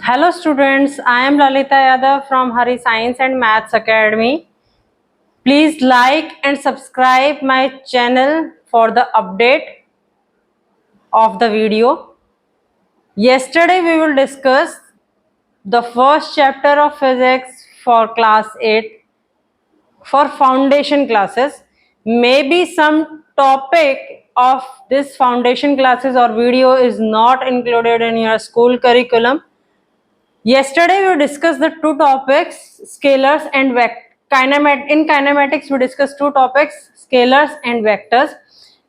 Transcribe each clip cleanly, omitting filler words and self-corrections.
Hello students, I am Lalita Yadav from Hari Science and Maths Academy. Please like and subscribe my channel for the update of the video. Yesterday we will discuss the first chapter of physics for class 8 for foundation classes. Maybe some topic of this foundation classes or video is not included in your school curriculum. Yesterday we discussed the two topics, scalars and vectors. In kinematics we discussed two topics, scalars and vectors.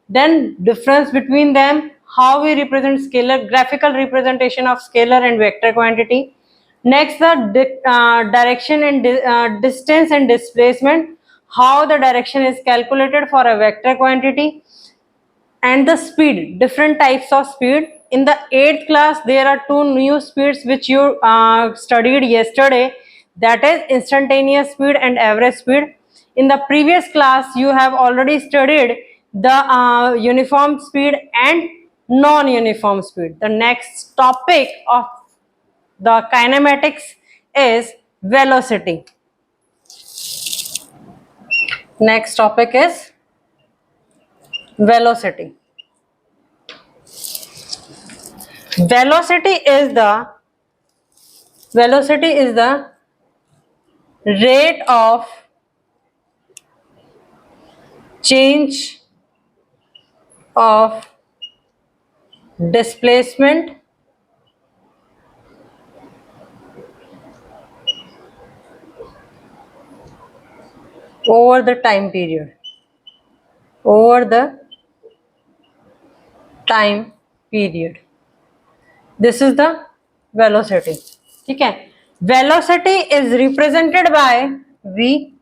Then difference between them, how we represent scalar, graphical representation of scalar and vector quantity. Next, the direction and distance and displacement, how the direction is calculated for a vector quantity. And the speed, different types of speed. In the 8th class there are two new speeds which you studied yesterday, that is instantaneous speed and average speed. In the previous class you have already studied the uniform speed and non-uniform speed. The next topic of the kinematics is velocity. Next topic is velocity. Velocity is the rate of change of displacement over the time period. This is the velocity. ठीक है. Velocity is represented by V,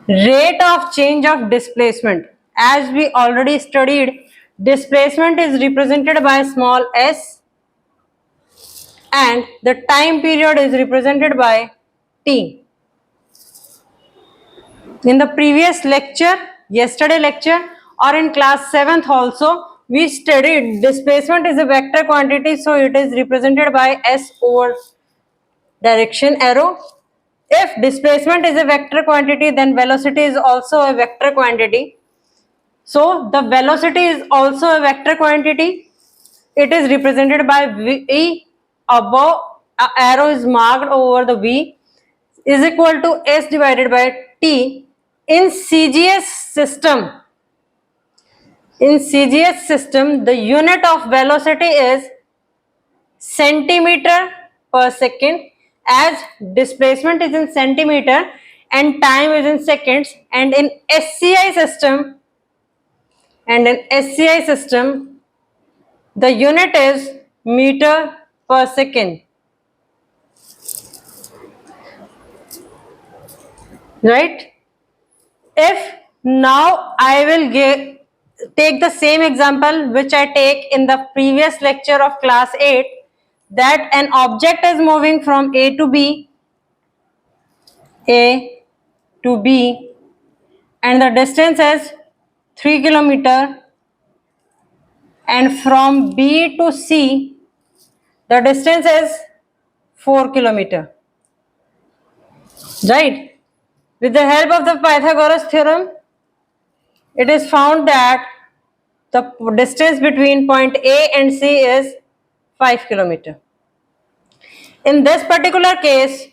rate of change of displacement. As we already studied, displacement is represented by small s and the time period is represented by t. In the previous lecture, yesterday lecture, or in class 7th also, we studied displacement is a vector quantity, so it is represented by s over direction arrow. If displacement is a vector quantity, then velocity is also a vector quantity. So the velocity is also a vector quantity. It is represented by v. Above arrow is marked over the v is equal to s divided by t. In CGS system, the unit of velocity is centimeter per second, as displacement is in centimeter and time is in seconds. And in SCI system, the unit is meter per second. Right? If now I will take the same example which I take in the previous lecture of class 8, that an object is moving from A to B, and the distance is 3 km, and from B to C the distance is 4 km. Right? With the help of the Pythagoras theorem, it is found that the distance between point A and C is 5 km. In this particular case,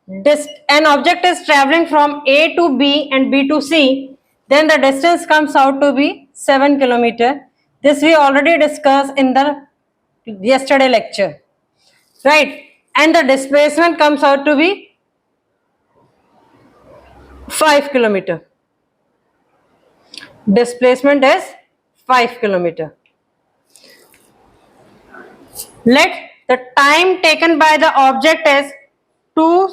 an object is traveling from A to B and B to C, then the distance comes out to be 7 km. This we already discussed in the yesterday lecture, right? And the displacement comes out to be 5 km. Displacement is 5 km. Let the time taken by the object is 2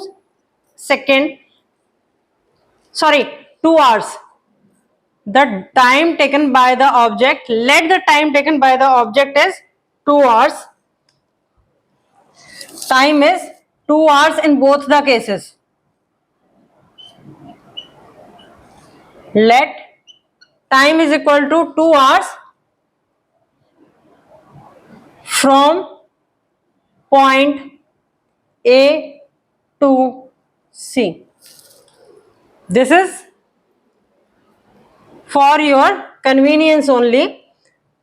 hours. The time taken by the object, let the time taken by the object is 2 hours. Time is 2 hours in both the cases. Let time is equal to 2 hours from point A to C. This is for your convenience only.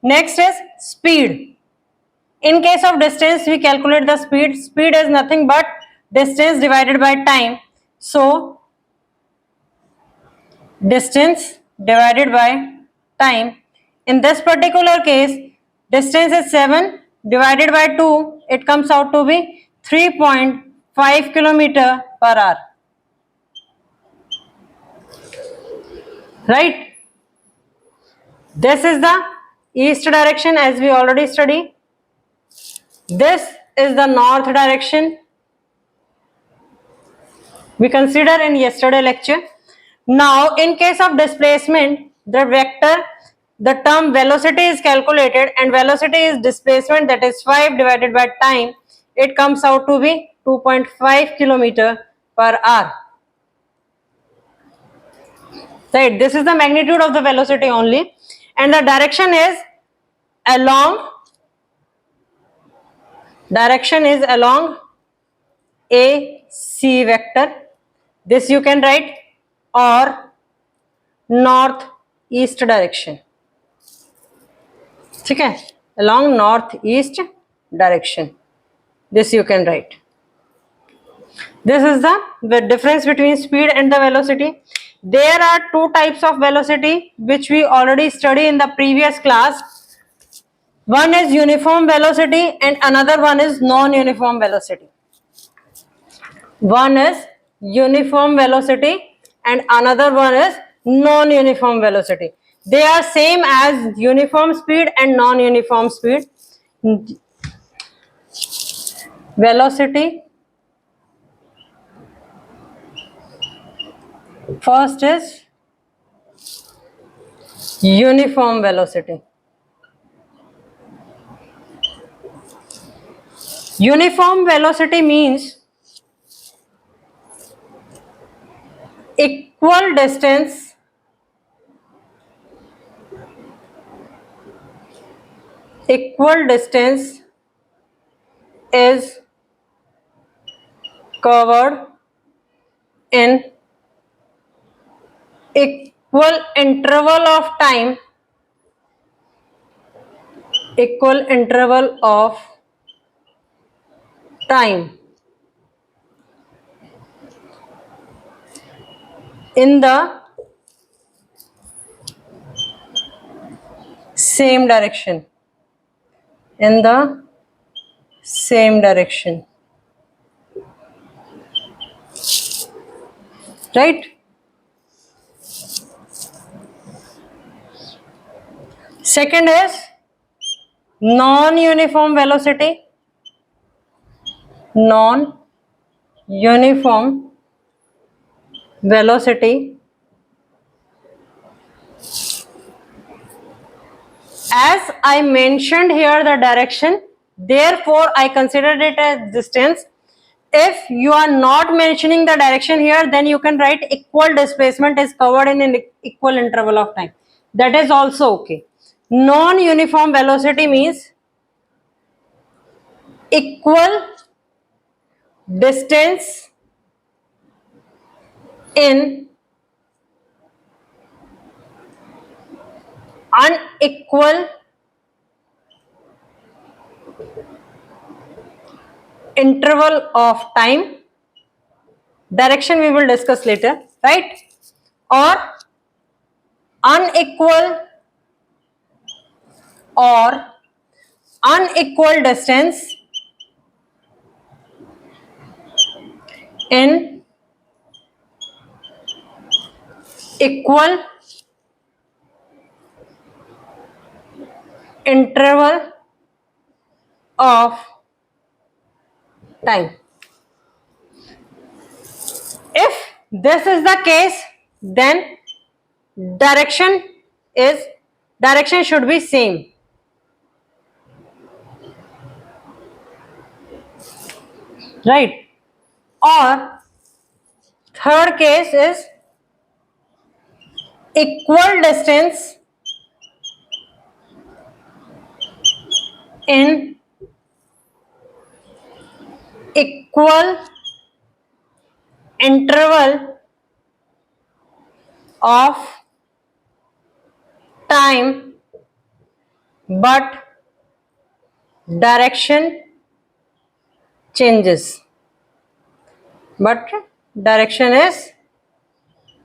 Next is speed. In case of distance, we calculate the speed. Speed is nothing but distance divided by time. So, distance divided by time. In this particular case, distance is 7 divided by 2. It comes out to be 3.5 kilometer per hour. Right? This is the east direction as we already studied. This is the north direction we considered in yesterday lecture. Now, in case of displacement, the vector, the term velocity is calculated, and velocity is displacement, that is 5 divided by time. It comes out to be 2.5 kilometer per hour. Right, this is the magnitude of the velocity only, and the direction is along AC vector. This you can write, or north east direction. ठीक है, along north east direction. This you can write. This is the difference between speed and the velocity. There are two types of velocity which we already studied in the previous class. One is uniform velocity and another one is non-uniform velocity. One is uniform velocity and another one is non-uniform velocity. They are same as uniform speed and non-uniform speed. Velocity, first is uniform velocity. Uniform velocity means equal distance is covered in equal interval of time, in the same direction. Right? Second is non-uniform velocity. Non-uniform velocity, as I mentioned here the direction, therefore I considered it as distance. If you are not mentioning the direction here, then you can write equal displacement is covered in an equal interval of time. That is also okay. Non-uniform velocity means equal distance in unequal interval of time. Direction we will discuss later, right? Or unequal distance in equal interval of time. If this is the case, then direction should be same. Right? Or third case is equal distance in equal interval of time, but direction changes. But direction is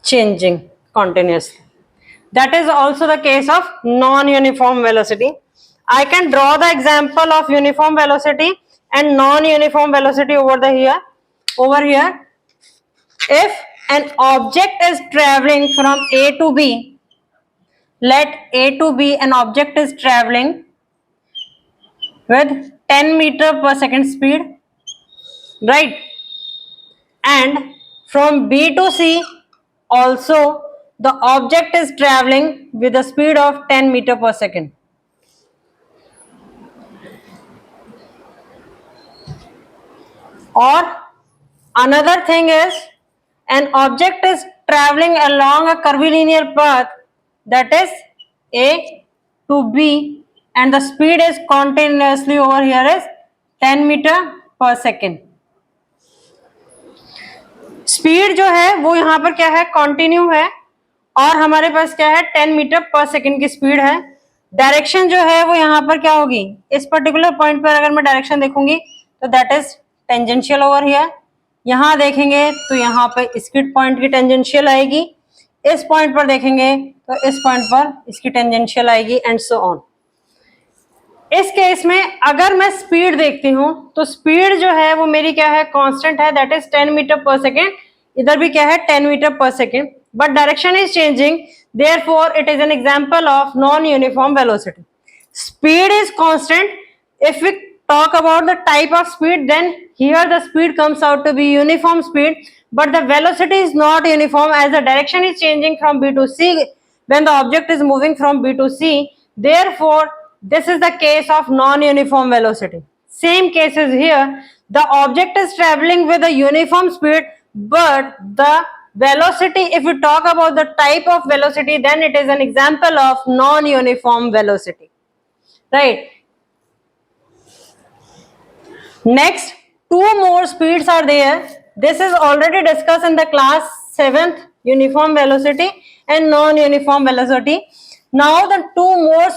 changing continuously. That is also the case of non-uniform velocity. I can draw the example of uniform velocity and non-uniform velocity over here. If an object is traveling from A to B, let A to B, an object is traveling with 10 meter per second speed, right? And from B to C also the object is traveling with a speed of 10 meter per second. Or another thing is, an object is traveling along a curvilinear path, that is A to B, and the speed is continuously over here is 10 meter per second. Speed जो है वो यहाँ पर क्या है, continue है, और हमारे पास क्या है 10 मीटर पर सेकेंड की स्पीड है. डायरेक्शन जो है वो यहाँ पर क्या होगी, इस पर्टिकुलर पॉइंट पर अगर मैं डायरेक्शन देखूंगी तो that is tangential over here. यहाँ देखेंगे तो यहाँ पर इसकी पॉइंट की टेंजेंशियल आएगी, इस पॉइंट पर देखेंगे तो इस पॉइंट पर इसकी टेंजेंशियल आएगी, एंड सो ऑन. इस केस में अगर मैं स्पीड देखती हूं तो स्पीड जो है वो मेरी क्या है, कांस्टेंट है, that is 10 metre per second. इधर भी क्या है 10 metre per second, but direction is changing, therefore it is an example of non uniform velocity. Speed is constant. If we talk about the type of speed, then here the speed comes out to be uniform speed, but the velocity is not uniform as the direction is changing from B to C when the object is moving from B to C. Therefore this is the case of non-uniform velocity. Same case is here. The object is traveling with a uniform speed, but the velocity, if we talk about the type of velocity, then it is an example of non-uniform velocity, right? Next, two more speeds are there. This is already discussed in the class 7th, uniform velocity and non-uniform velocity. Now the two more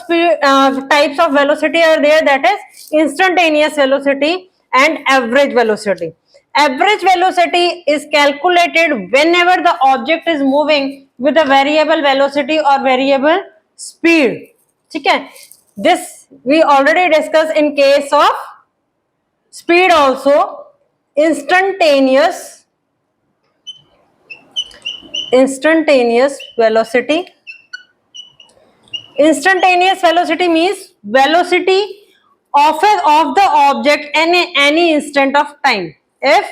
types of velocity are there, that is instantaneous velocity and average velocity. Average velocity is calculated whenever the object is moving with a variable velocity or variable speed. ठीक है? This we already discussed in case of speed also. Instantaneous velocity. Instantaneous velocity means velocity of the object in any instant of time. If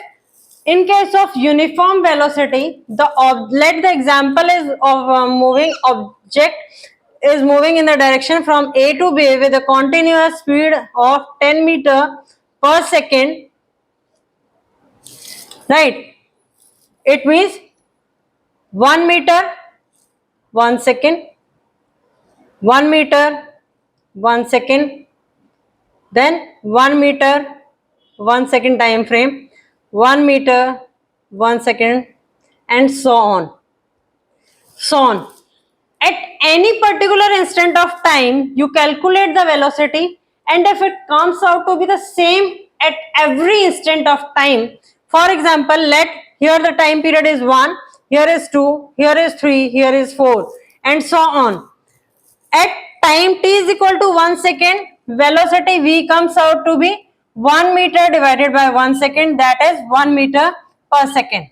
in case of uniform velocity, let the example is of moving object is moving in the direction from A to B with a continuous speed of 10 meter per second, right? It means 1 meter 1 second, 1 meter 1 second, then 1 meter 1 second time frame, 1 meter 1 second, and so on. At any particular instant of time you calculate the velocity, and if it comes out to be the same at every instant of time, for example, let here the time period is 1, here is 2, here is 3, here is 4, and so on. At time t is equal to 1 second, velocity v comes out to be 1 meter divided by 1 second, that is 1 meter per second,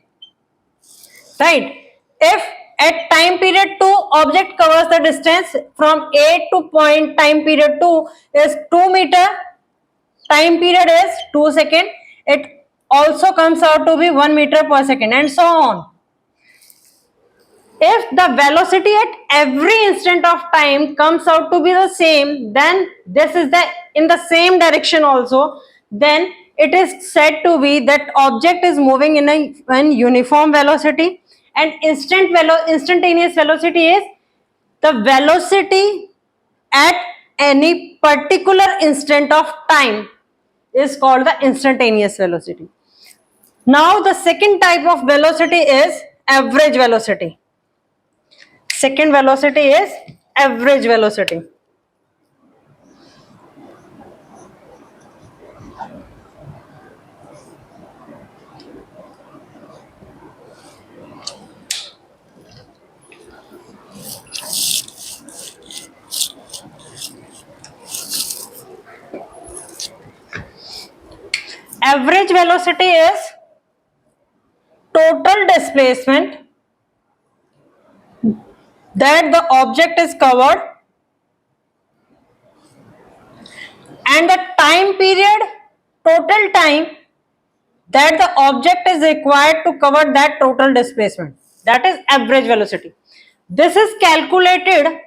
right? If at time period 2 object covers the distance from A to point time period 2 is 2 meter, time period is 2 second, it also comes out to be 1 meter per second, and so on. If the velocity at every instant of time comes out to be the same, then this is in the same direction also, then it is said to be that object is moving in a uniform velocity. And instantaneous velocity is the velocity at any particular instant of time is called the instantaneous velocity. Now the second type of velocity is average velocity. Second velocity is average velocity. Average velocity is total displacement that the object is covered and the time period, total time that the object is required to cover that total displacement. That is average velocity. This is calculated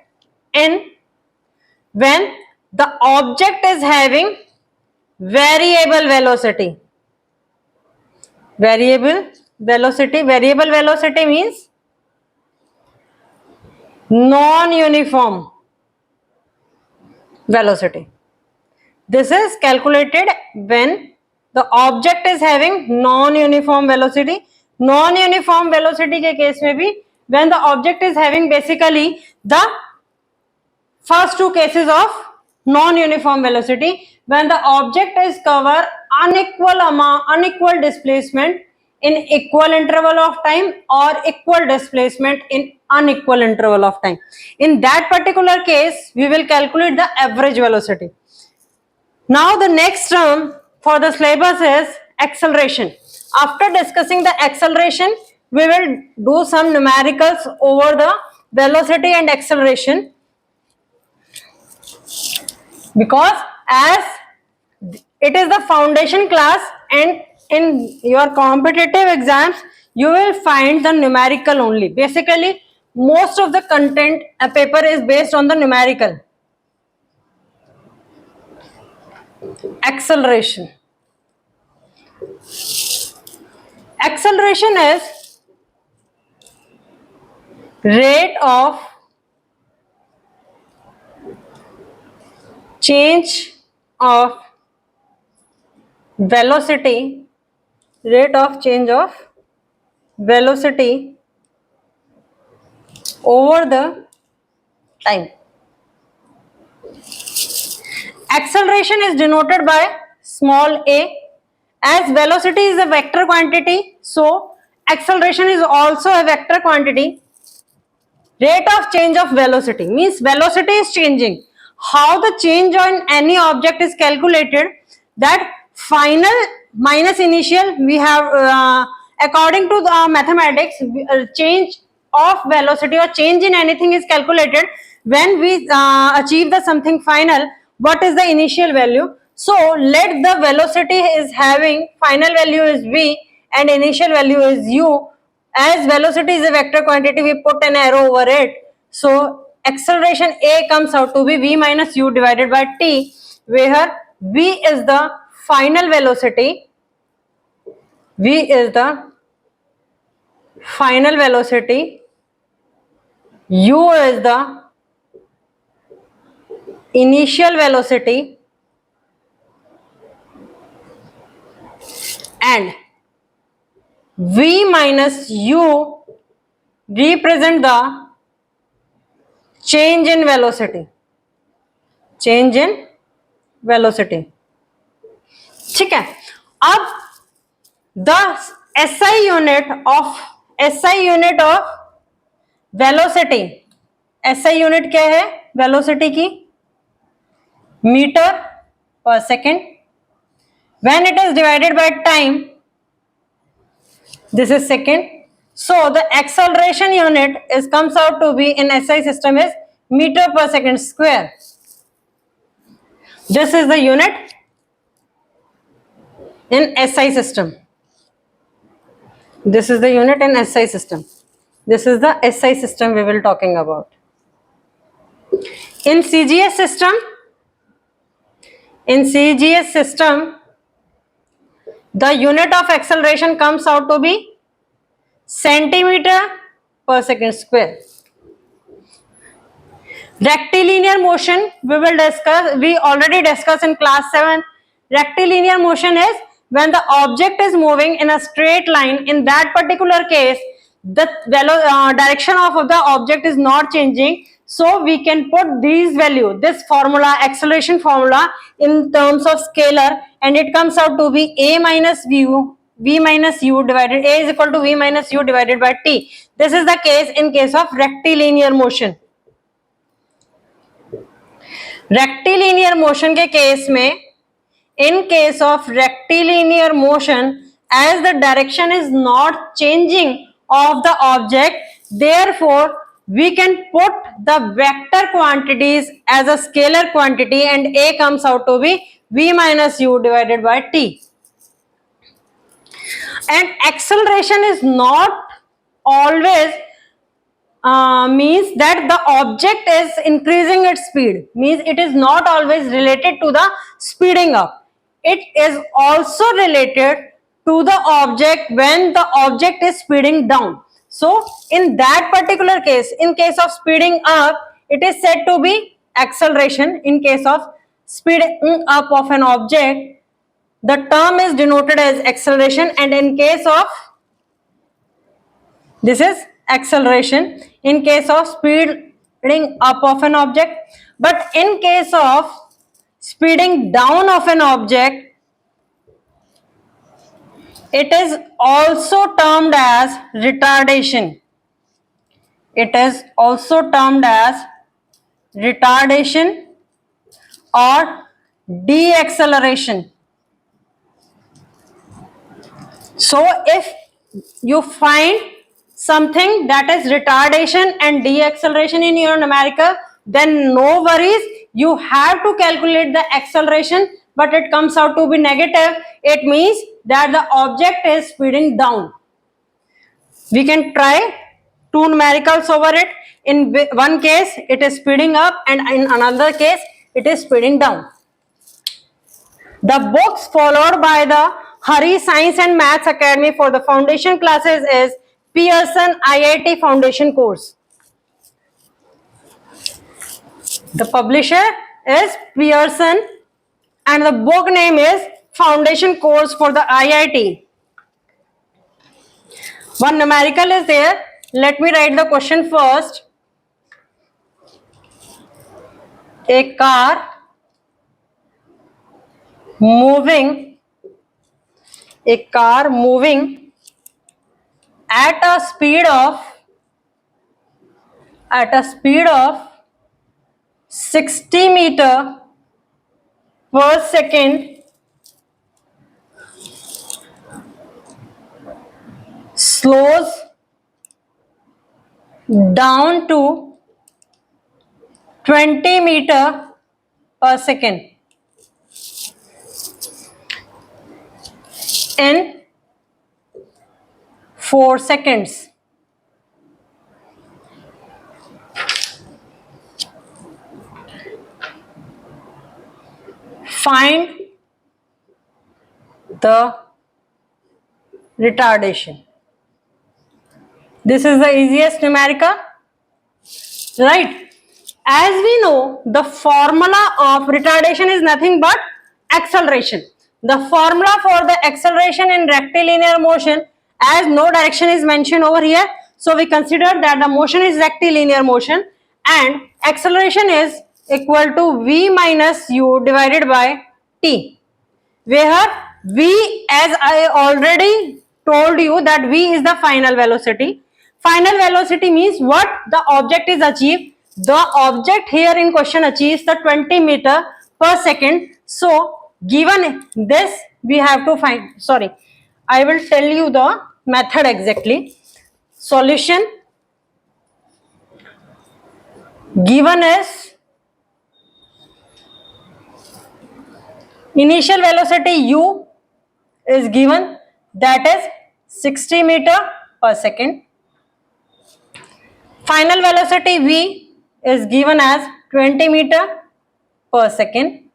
in when the object is having variable velocity. Variable velocity means non-uniform velocity. This is calculated when the object is having non-uniform velocity. Non-uniform velocity के case में भी when the object is having basically the first two cases of non-uniform velocity, when the object is cover unequal displacement in equal interval of time or equal displacement in unequal interval of time. In that particular case, we will calculate the average velocity. Now the next term for the syllabus is acceleration. After discussing the acceleration, we will do some numericals over the velocity and acceleration, because as it is the foundation class and in your competitive exams you will find the numerical only. Basically most of the content a paper is based on the numerical. Acceleration is rate of change of velocity, rate of change of velocity over the time. Acceleration is denoted by small a. As velocity is a vector quantity, so acceleration is also a vector quantity. Rate of change of velocity means velocity is changing. How the change on any object is calculated, that final minus initial, we have according to the mathematics, change of velocity or change in anything is calculated when we achieve the something final. What is the initial value? So let the velocity is having final value is v and initial value is u. As velocity is a vector quantity, we put an arrow over it. So acceleration a comes out to be v minus u divided by t, where v is the final velocity, v is the final velocity, u is the initial velocity, and v minus u represent the change in velocity. Change in velocity. ठीक है. अब the SI unit of velocity, SI unit क्या है velocity की? Metre per second. When it is divided by time, this is second. So the acceleration unit is comes out to be in SI system is meter per second square. This is the unit in SI system. This is the unit in SI system. This is the SI system we will talking about. In CGS system, the unit of acceleration comes out to be centimeter per second square. Rectilinear motion we already discussed in class 7. Rectilinear motion is when the object is moving in a straight line. In that particular case, the direction of the object is not changing. So we can put these value, this formula, acceleration formula, in terms of scalar, and it comes out to be a minus v minus u divided, a is equal to v minus u divided by t. This is the case in case of rectilinear motion. Rectilinear motion के case में, in case of rectilinear motion, as the direction is not changing of the object, therefore we can put the vector quantities as a scalar quantity, and a comes out to be v minus u divided by t. And acceleration is not always means that the object is increasing its speed, means it is not always related to the speeding up. It is also related to the object when the object is speeding down. So in that particular case, in case of speeding up, it is said to be acceleration. In case of speeding up of an object, the term is denoted as acceleration, and in case of this is acceleration in case of speeding up of an object. But in case of speeding down of an object, it is also termed as retardation. It is also termed as retardation or deceleration. So if you find something that is retardation and deceleration in your numerical, then no worries, you have to calculate the acceleration, but it comes out to be negative. It means that the object is speeding down. We can try two numericals over it. In one case it is speeding up, and in another case it is speeding down. The books followed by the Hari Science and Maths Academy for the foundation classes is Pearson IIT Foundation course. The publisher is Pearson and the book name is Foundation Course for the IIT. One numerical is there. Let me write the question first. A car moving at a speed of 60 meter per second slows down to 20 meter per second in 4 seconds. Find the retardation. This is the easiest numerical, right? As we know, the formula of retardation is nothing but acceleration. The formula for the acceleration in rectilinear motion, as no direction is mentioned over here, so we consider that the motion is rectilinear motion and acceleration is equal to v minus u divided by t, where v, as I already told you, that v is the final velocity. Final velocity means what the object is achieved. The object here in question achieves the 20 meter per second. So given this, we have to find, sorry, I will tell you the method exactly. Solution given is initial velocity u is given, that is 60 meter per second. Final velocity v is given as 20 meter per second,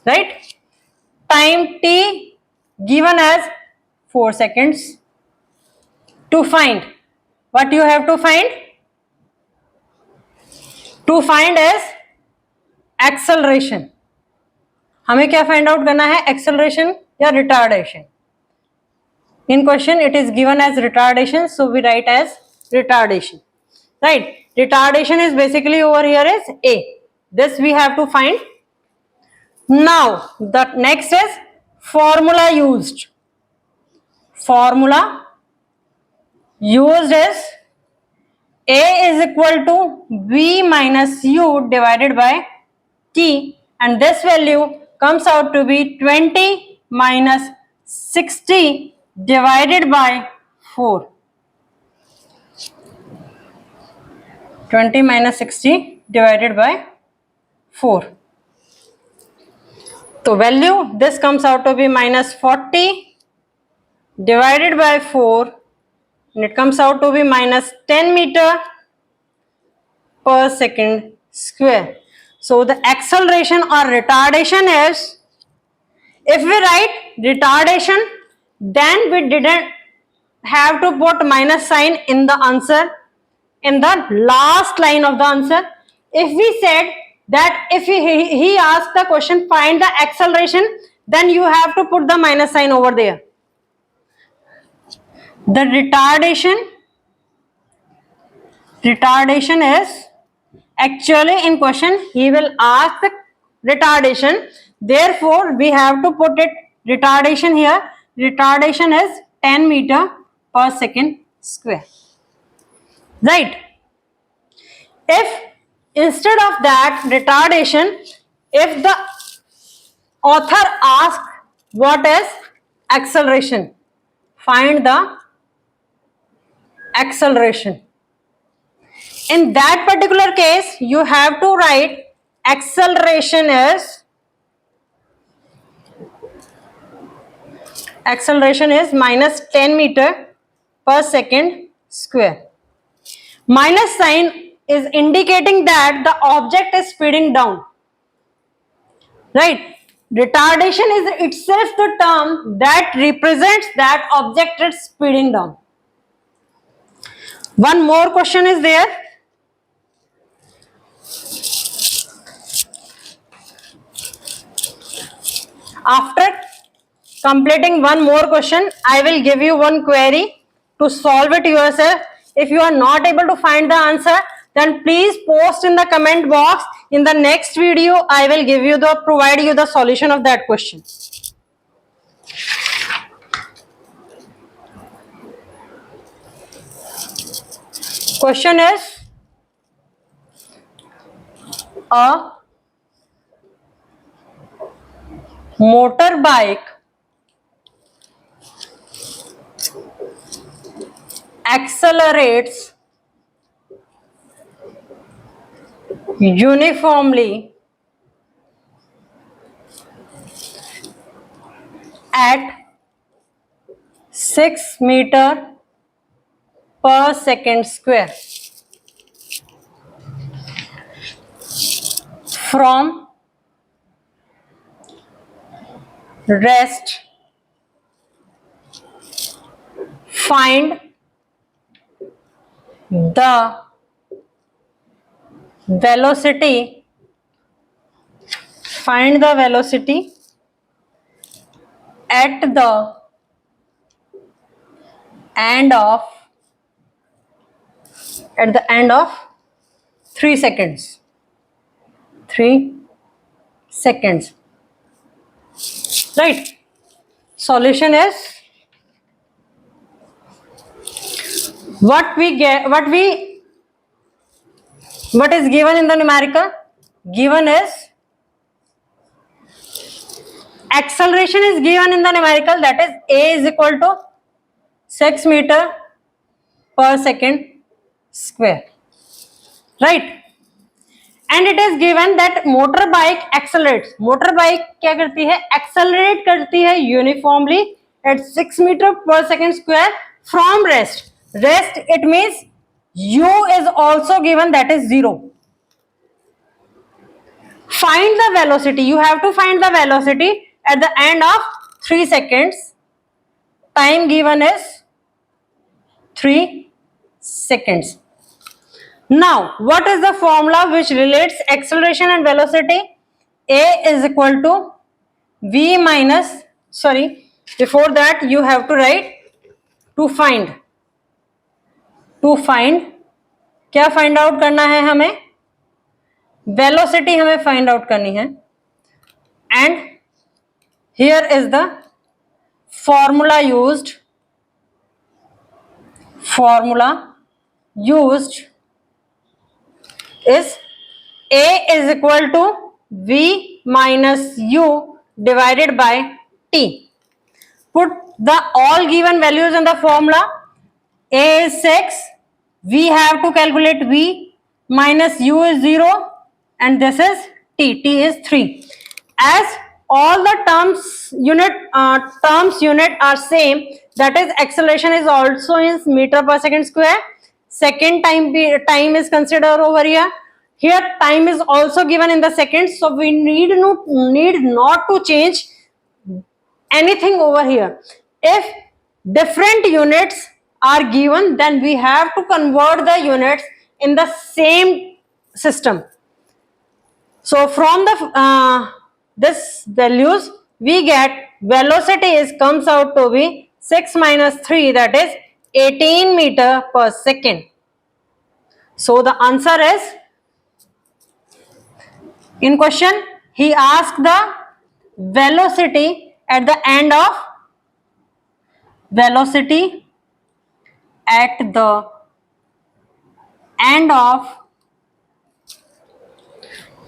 right? Time t given as 4 seconds. To find, what you have to find? To find is acceleration. हमें क्या find out करना है, acceleration या retardation. In question it is given as retardation, so we write as retardation, right? Retardation is basically over here is A. This we have to find. Now the next is formula used. Formula used is A is equal to V minus U divided by T, and this value comes out to be 20 minus 60 divided by 4. 20 minus 60 divided by 4. So value this comes out to be minus 40 divided by 4, and it comes out to be minus 10 meter per second square. So the acceleration or retardation is, if we write retardation, then we didn't have to put minus sign in the answer, in the last line of the answer. If we said that if he asked the question find the acceleration, then you have to put the minus sign over there. The retardation is actually in question he will ask the retardation, therefore we have to put it retardation here. Retardation is 10 meter per second square, right? If instead of that retardation, if the author asks what is acceleration, find the acceleration. In that particular case, you have to write acceleration is minus 10 meter per second square. Minus sign is indicating that the object is speeding down, right? Retardation is itself the term that represents that object is speeding down. One more question is there. After completing one more question, I will give you one query to solve it yourself. If you are not able to find the answer, then please post in the comment box. In the next video, I will provide you the solution of that question. Question is, a motorbike accelerates uniformly at 6 meter per second square from rest. Find the velocity. Find the velocity at the end of 3 seconds. 3 seconds. Right? Solution is what is given in the numerical? Given is acceleration is given in the numerical, that is A is equal to 6 meter per second square, right? And it is given that motorbike accelerates. Motorbike क्या करती है? Accelerate करती है uniformly at 6 meter per second square from rest. Rest, it means U is also given, that is 0. Find the velocity. You have to find the velocity at the end of 3 seconds. Time given is 3 seconds. Now, what is the formula which relates acceleration and velocity? A is equal to V minus, sorry, before that you have to write to find. To find, क्या find out करना है हमें? Velocity हमें find out करनी है. And here is the formula used. Formula used is A is equal to V minus U divided by T. Put the all given values in the formula. A is 6, we have to calculate V, minus U is 0, and this is T. T is 3. As all the terms unit are same, that is acceleration is also in meter per second square. Second time is considered over here. Here time is also given in the seconds, so we need not to change anything over here. If different units are given, then we have to convert the units in the same system. So from the this values we get velocity is comes out to be 6 minus 3, that is 18 meter per second. So the answer is, in question he asked the velocity at the end of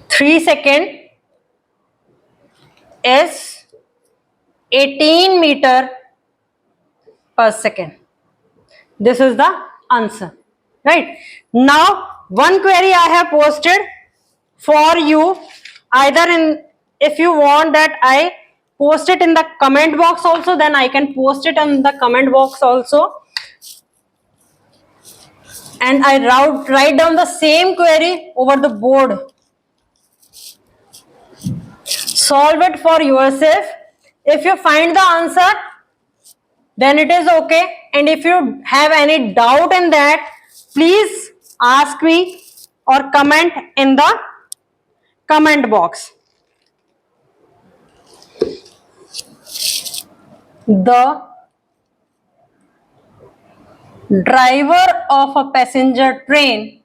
3 second is 18 meter per second. This is the answer, right? Now one query I have posted for you, either in, if you want that I post it in the comment box also, then I can post it in the comment box also, and I write down the same query over the board. Solve it for yourself. If you find the answer, then it is okay, and if you have any doubt in that, please ask me or comment in the comment box. The driver of a passenger train,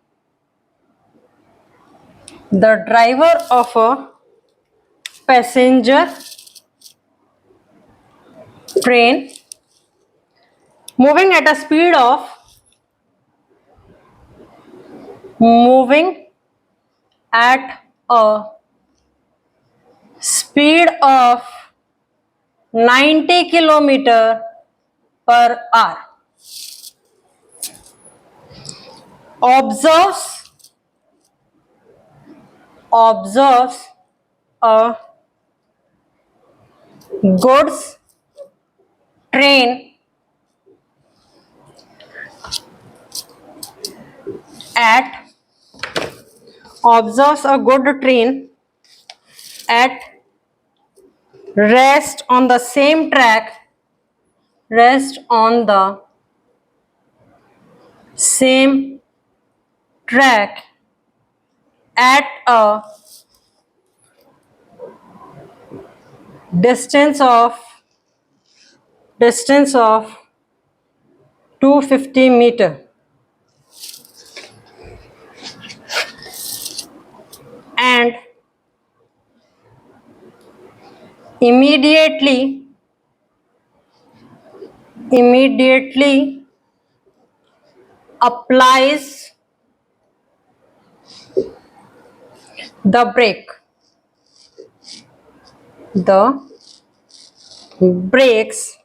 the driver of a passenger train moving at a speed of 90 kilometer per hour observes a goods train at rest on the same track at a distance of 250 meter, and immediately applies the brakes,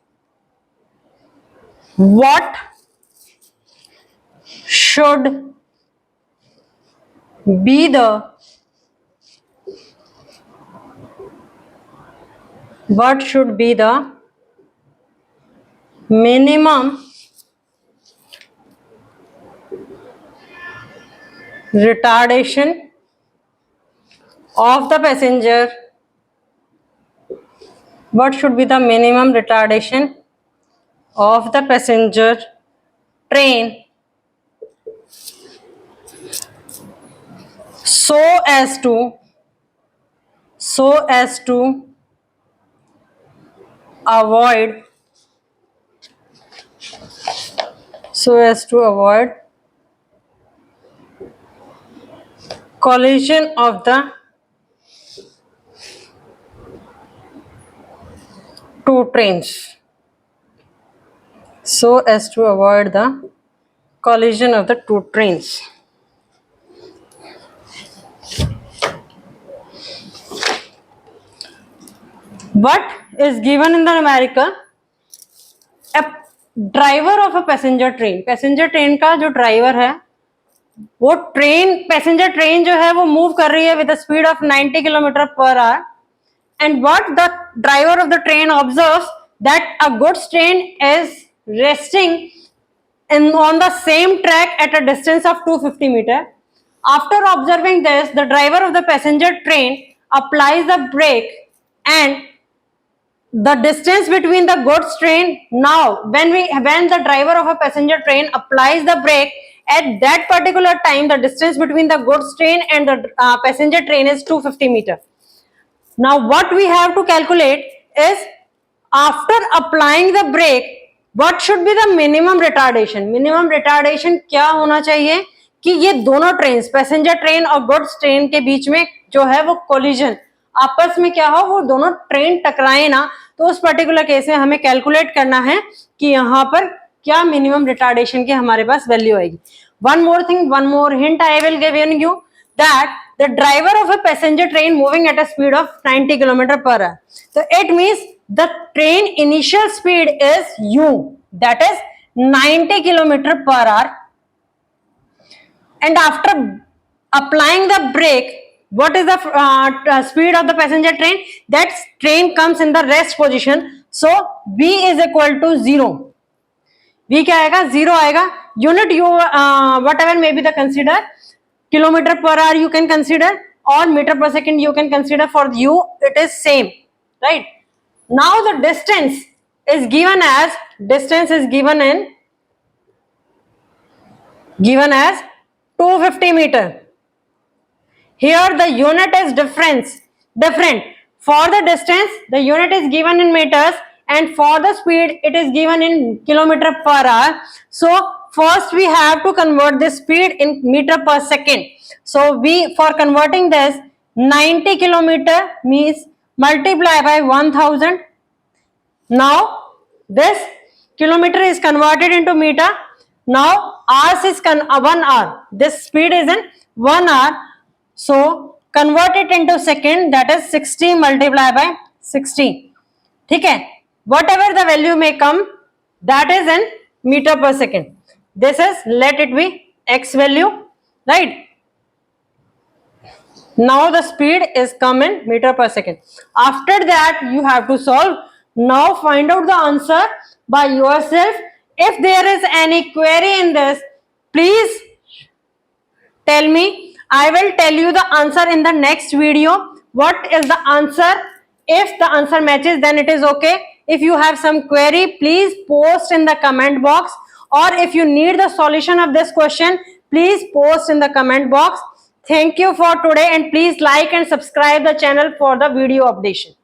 what should be the minimum retardation of the passenger? What should be the minimum retardation of the passenger train so as to avoid collision of the two trains, so as to avoid the collision of the two trains. What is given in the numerical? A driver of a passenger train. Passenger train का जो driver है वो passenger train जो है वो move कर रही है with speed of 90 kilometre per hour, and what the driver of the train observes that a goods train is resting on the same track at a distance of 250 meter. After observing this, the driver of the passenger train applies the brake, and the distance between the goods train, now when the driver of a passenger train applies the brake, at that particular time the distance between the goods train and the passenger train is 250 meter. Now what we have to calculate is, after applying the brake, what should be the minimum retardation? Minimum retardation क्या होना चाहिए कि ये दोनों train, passenger train और goods train के बीच में जो है वो कोलिजन, आपस में क्या हो, वो दोनों ट्रेन टकराए ना, तो उस पर्टिकुलर केस में हमें कैलकुलेट करना है कि यहाँ पर क्या मिनिमम रिटार्डेशन की हमारे पास वैल्यू आएगी. One more hint I will give you that the driver of a passenger train moving at a speed of 90 km per hour. So it means the train initial speed is u, that is 90 km per hour, and after applying the brake, what is the speed of the passenger train? That train comes in the rest position, so v is equal to 0. v क्या आएगा? 0 आएगा. Unit u whatever may be the consider, kilometer per hour you can consider, or meter per second you can consider. For you it is same, right? Now the distance is given as 250 meter. Here the unit is different. For the distance the unit is given in meters, and for the speed it is given in kilometer per hour. So first we have to convert this speed in meter per second. So for converting this, 90 kilometer means multiply by 1000. Now this kilometer is converted into meter. Now hours is 1 hour. This speed is in 1 hour. So convert it into second, that is 60 multiplied by 60. ठीक है? Whatever the value may come, that is in meter per second. This is, let it be x value, right? Now the speed is come in meter per second. After that you have to solve. Now find out the answer by yourself. If there is any query in this, please tell me. I will tell you the answer in the next video. What is the answer? If the answer matches, then it is okay. If you have some query, please post in the comment box, or if you need the solution of this question, please post in the comment box. Thank you for today, and please like and subscribe the channel for the video updation.